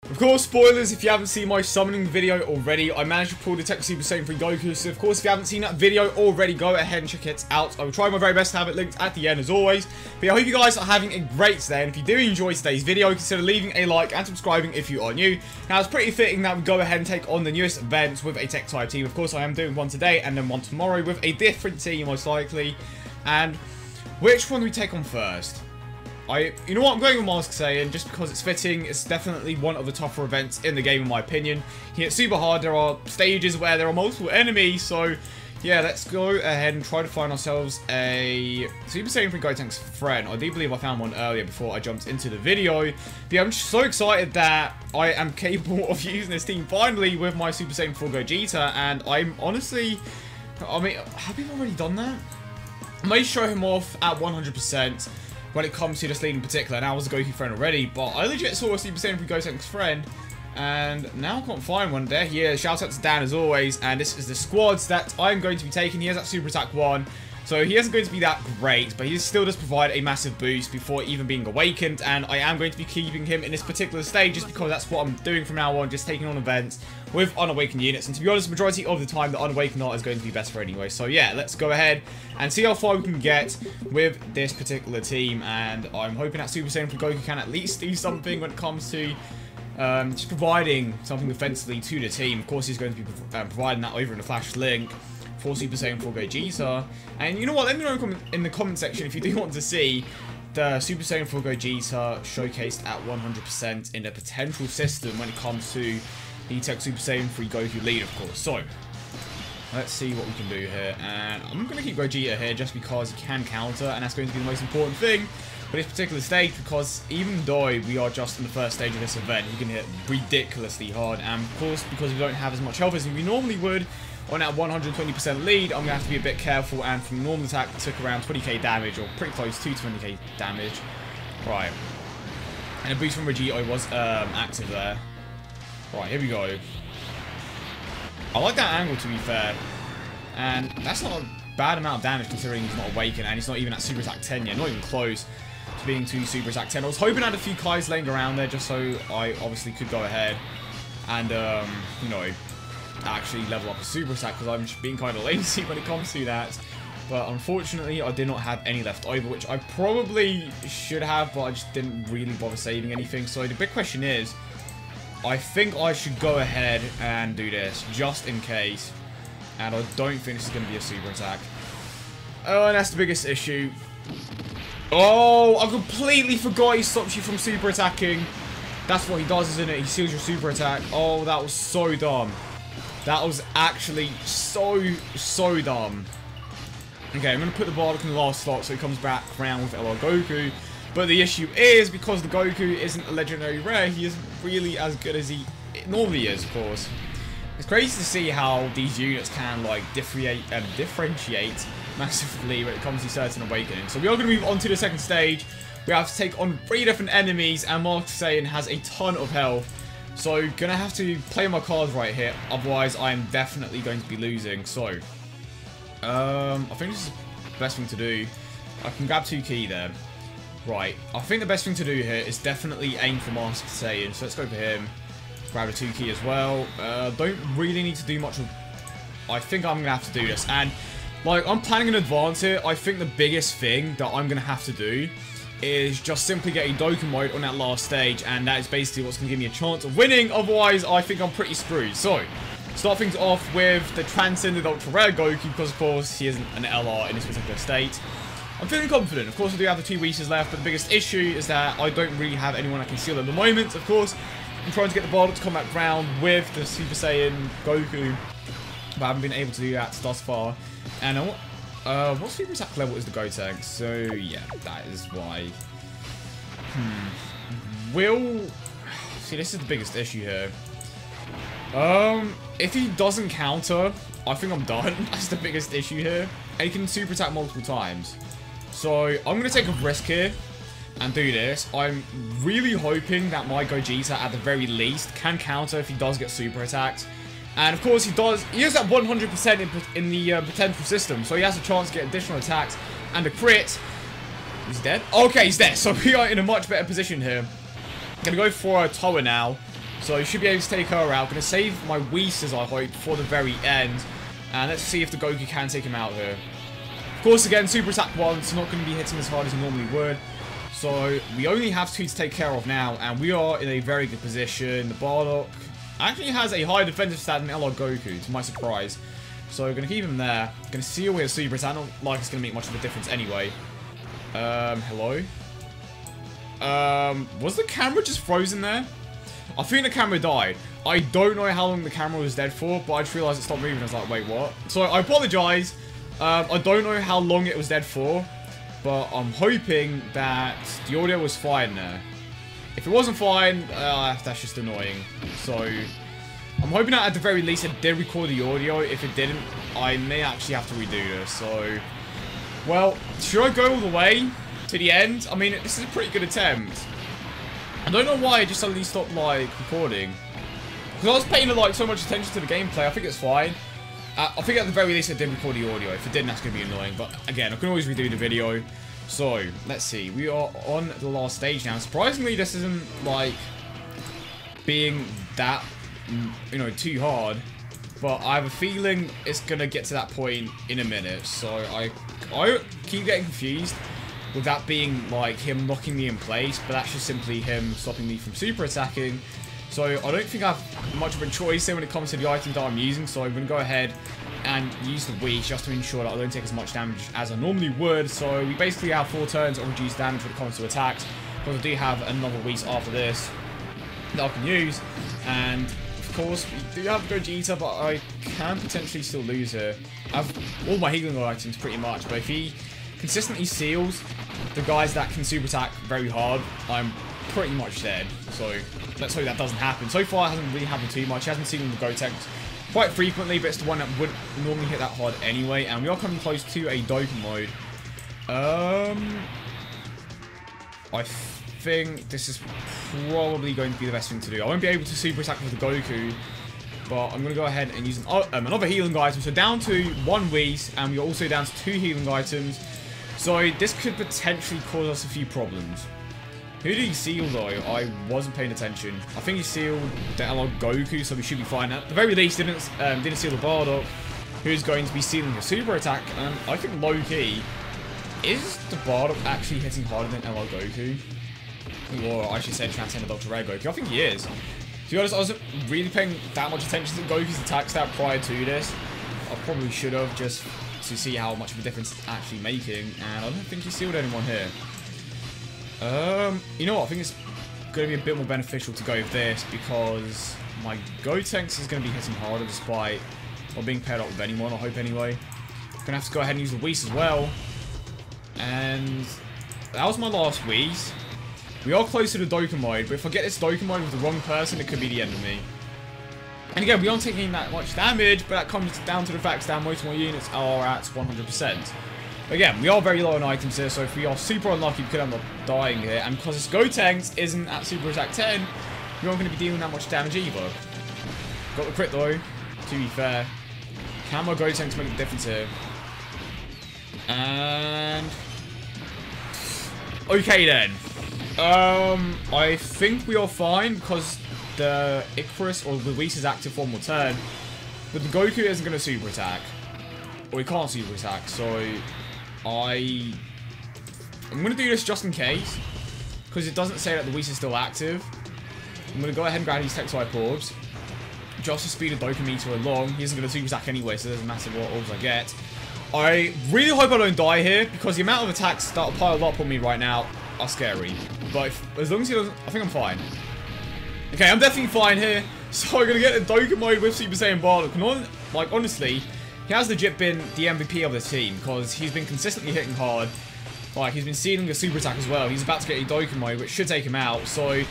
Of course, spoilers, if you haven't seen my summoning video already, I managed to pull the TEQ Super Saiyan 3 Goku, so of course if you haven't seen that video already, go ahead and check it out. I will try my very best to have it linked at the end as always. But yeah, I hope you guys are having a great day, and if you do enjoy today's video, consider leaving a like and subscribing if you are new. Now, it's pretty fitting that we go ahead and take on the newest events with a TEQ type team. Of course, I am doing one today and then one tomorrow with a different team most likely. And which one do we take on first? You know what, I'm going with Masked Saiyan just because it's fitting. It's definitely one of the tougher events in the game in my opinion. He hits super hard, there are stages where there are multiple enemies, so yeah, let's go ahead and try to find ourselves a Super Saiyan 3 Gotenks friend. I do believe I found one earlier before I jumped into the video. But yeah, I'm just so excited that I am capable of using this team finally with my Super Saiyan 4 Gogeta, and I'm honestly, I mean, have people already done that? I may show him off at 100%. When it comes to this league in particular, now I was a Goku friend already, but I legit saw a Super Saiyan 3 Gotenks friend, and now I can't find one. There he is. Shout out to Dan as always, and this is the squads that I'm going to be taking. He has that Super Attack 1, so he isn't going to be that great, but he still does provide a massive boost before even being awakened, and I am going to be keeping him in this particular stage just because that's what I'm doing from now on, just taking on events with unawakened units. And to be honest, the majority of the time, the unawakened art is going to be best for anyway. So yeah, let's go ahead and see how far we can get with this particular team. And I'm hoping that Super Saiyan 3 Goku can at least do something when it comes to just providing something defensively to the team. Of course, he's going to be providing that over in the Flash link for Super Saiyan 4 Gogeta. And you know what, let me know in the comment section if you do want to see the Super Saiyan 4 Gogeta showcased at 100% in the potential system when it comes to the TEQ Super Saiyan 3 Goku lead, of course. So, let's see what we can do here. And I'm going to keep Gogeta here just because he can counter, and that's going to be the most important thing for this particular stage, because even though we are just in the first stage of this event, he can hit ridiculously hard. And of course, because we don't have as much health as we normally would on that 120% lead, I'm going to have to be a bit careful, and from normal attack, it took around 20k damage, or pretty close to 20k damage. Right. And a boost from Vegeta was active there. Right, here we go. I like that angle, to be fair. And that's not a bad amount of damage considering he's not awakened, and he's not even at Super Attack 10 yet. Not even close to being to Super Attack 10. I was hoping I had a few Kais laying around there just so I obviously could go ahead and, you know, actually level up a Super Attack, because I'm just being kind of lazy when it comes to that. But unfortunately, I did not have any left over, which I probably should have, but I just didn't really bother saving anything. So the big question is, I think I should go ahead and do this, just in case. And I don't think this is going to be a super attack. Oh, and that's the biggest issue. Oh, I completely forgot he stops you from super attacking. That's what he does, isn't it? He seals your super attack. Oh, that was so dumb. That was actually so dumb. Okay, I'm going to put the Bardock in the last slot so he comes back around with LR Goku. But the issue is, because the Goku isn't a legendary rare, he isn't really as good as he normally is, of course. It's crazy to see how these units can, like, differentiate massively when it comes to certain awakenings. So we are going to move on to the second stage. We have to take on 3 different enemies, and Masked Saiyan has a ton of health. So, going to have to play my cards right here, otherwise I am definitely going to be losing. So, I think this is the best thing to do. I can grab 2 key there. Right, I think the best thing to do here is definitely aim for Masked Saiyan, so let's go for him. Grab a 2 key as well. Don't really need to do much of... I think I'm going to have to do this, and like, I'm planning in advance here. I think the biggest thing that I'm going to have to do is just simply get a Dokkan mode on that last stage, and that is basically what's going to give me a chance of winning. Otherwise, I think I'm pretty screwed. So, start things off with the Transcended Ultra Rare Goku, because of course he isn't an LR in this particular state. I'm feeling confident. Of course, I do have the 2 Wishes left, but the biggest issue is that I don't really have anyone I can seal at the moment. Of course, I'm trying to get the Bardock to come back round with the Super Saiyan Goku, but I haven't been able to do that thus far. And what Super Attack level is the Gotenks? So, yeah, that is why. See, this is the biggest issue here. If he doesn't counter, I think I'm done. That's the biggest issue here. And he can Super Attack multiple times. So, I'm going to take a risk here and do this. I'm really hoping that my Gogeta, at the very least, can counter if he does get Super Attacked. And of course, he does. He has that 100% in the potential system, so he has a chance to get additional attacks and a crit. He's dead? Okay, he's dead. So we are in a much better position here. Gonna go for a Tower now. So you should be able to take her out. Gonna save my Whis, I hope, for the very end. And let's see if the Goku can take him out here. Of course, again, Super Attack 1, so not going to be hitting as hard as you normally would. So we only have 2 to take care of now, and we are in a very good position. The Bardock actually has a higher defensive stat than LR Goku, to my surprise. So we're going to keep him there. Going to seal with a Super Attack. Not like it's going to make much of a difference anyway. Hello? Was the camera just frozen there? I think the camera died. I don't know how long the camera was dead for, but I just realised it stopped moving. I was like, wait, what? So I apologise. I don't know how long it was dead for, but I'm hoping that the audio was fine there. If it wasn't fine, that's just annoying. So I'm hoping that at the very least it did record the audio. If it didn't, I may actually have to redo this. So, well, should I go all the way to the end? I mean, this is a pretty good attempt. I don't know why I just suddenly stopped, like, recording. Because I was paying, like, so much attention to the gameplay. I think it's fine. I think at the very least I did record the audio. If it didn't, that's going to be annoying. But, again, I can always redo the video. So, let's see. We are on the last stage now. Surprisingly, this isn't, like, being that, you know, too hard. But I have a feeling it's going to get to that point in a minute. So, I keep getting confused with that being, like, him knocking me in place, but that's just simply him stopping me from super attacking. So I don't think I have much of a choice here when it comes to the items that I'm using, so I'm going to go ahead and use the Whis just to ensure that I don't take as much damage as I normally would. So we basically have 4 turns of reduced damage when it comes to attacks, because I do have another Whis after this that I can use, and of course we do have Gogeta, but I can potentially still lose here. I have all my healing items pretty much, but if he consistently seals the guys that can super attack very hard, I'm pretty much dead. So let's hope that doesn't happen. So far, it hasn't really happened too much. He hasn't seen the Gotenks quite frequently, but it's the one that would normally hit that hard anyway. And we are coming close to a Dokkan mode. I think this is probably going to be the best thing to do. I won't be able to super attack with the Goku, but I'm going to go ahead and use another healing item. So down to 1 Whis, and we're also down to 2 healing items. So this could potentially cause us a few problems. Who did he seal though? I wasn't paying attention. I think he sealed the LR Goku, so we should be fine. At the very least, didn't seal the Bardock, who's going to be sealing the super attack. And I think low key, is the Bardock actually hitting harder than LR Goku? Or I should say Transcendent Ultra Rare Goku. I think he is. To be honest, I wasn't really paying that much attention to Goku's attack stat prior to this. I probably should have, just to see how much of a difference it's actually making, and I don't think he sealed anyone here. You know what, I think it's going to be a bit more beneficial to go with this, because my Gotenks is going to be hitting harder despite not being paired up with anyone, I hope anyway. I'm going to have to go ahead and use the Whis as well, and that was my last Whis. We are close to the Dokkan mode, but if I get this Dokkan mode with the wrong person, it could be the end of me. And again, we aren't taking that much damage, but that comes down to the fact that most of my units are at 100%. Again, we are very low on items here, so if we are super unlucky, we could end up dying here. And because this Gotenks isn't at super attack 10, we aren't going to be dealing that much damage either. Got the crit though, to be fair. Can my Gotenks make a difference here? And okay then. I think we are fine because the Icarus or the Whis is active for one more turn, but the Goku isn't going to super attack, or he can't super attack. So I'm going to do this just in case, because it doesn't say that the Whis is still active. I'm going to go ahead and grab these Tech Type Orbs, just to speed the Dokkan meter along. He isn't going to super attack anyway, so it doesn't matter what orbs I get. I really hope I don't die here, because the amount of attacks that are piled up on me right now are scary. But as long as he doesn't, I think I'm fine. Okay, I'm definitely fine here. So I'm going to get the Dokkan mode with Super Saiyan Bardock. Like, honestly, he has legit been the MVP of this team, because he's been consistently hitting hard. Like, he's been sealing a super attack as well. He's about to get a Dokkan mode, which should take him out. So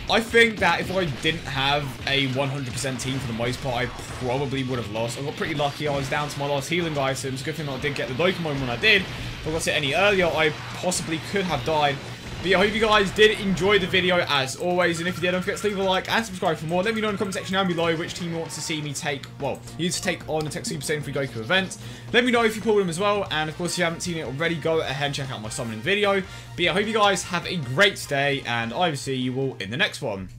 I think that if I didn't have a 100% team for the most part, I probably would have lost. I got pretty lucky. I was down to my last healing items. Good thing I did get the Dokkan mode when I did. If I got it any earlier, I possibly could have died. But yeah, I hope you guys did enjoy the video as always, and if you did, don't forget to leave a like and subscribe for more. Let me know in the comment section down below which team you want to see me take, well, you to take on the TEQ Super Saiyan 3 Goku event. Let me know if you pulled them as well, and of course if you haven't seen it already, go ahead and check out my summoning video. But yeah, I hope you guys have a great day, and I will see you all in the next one.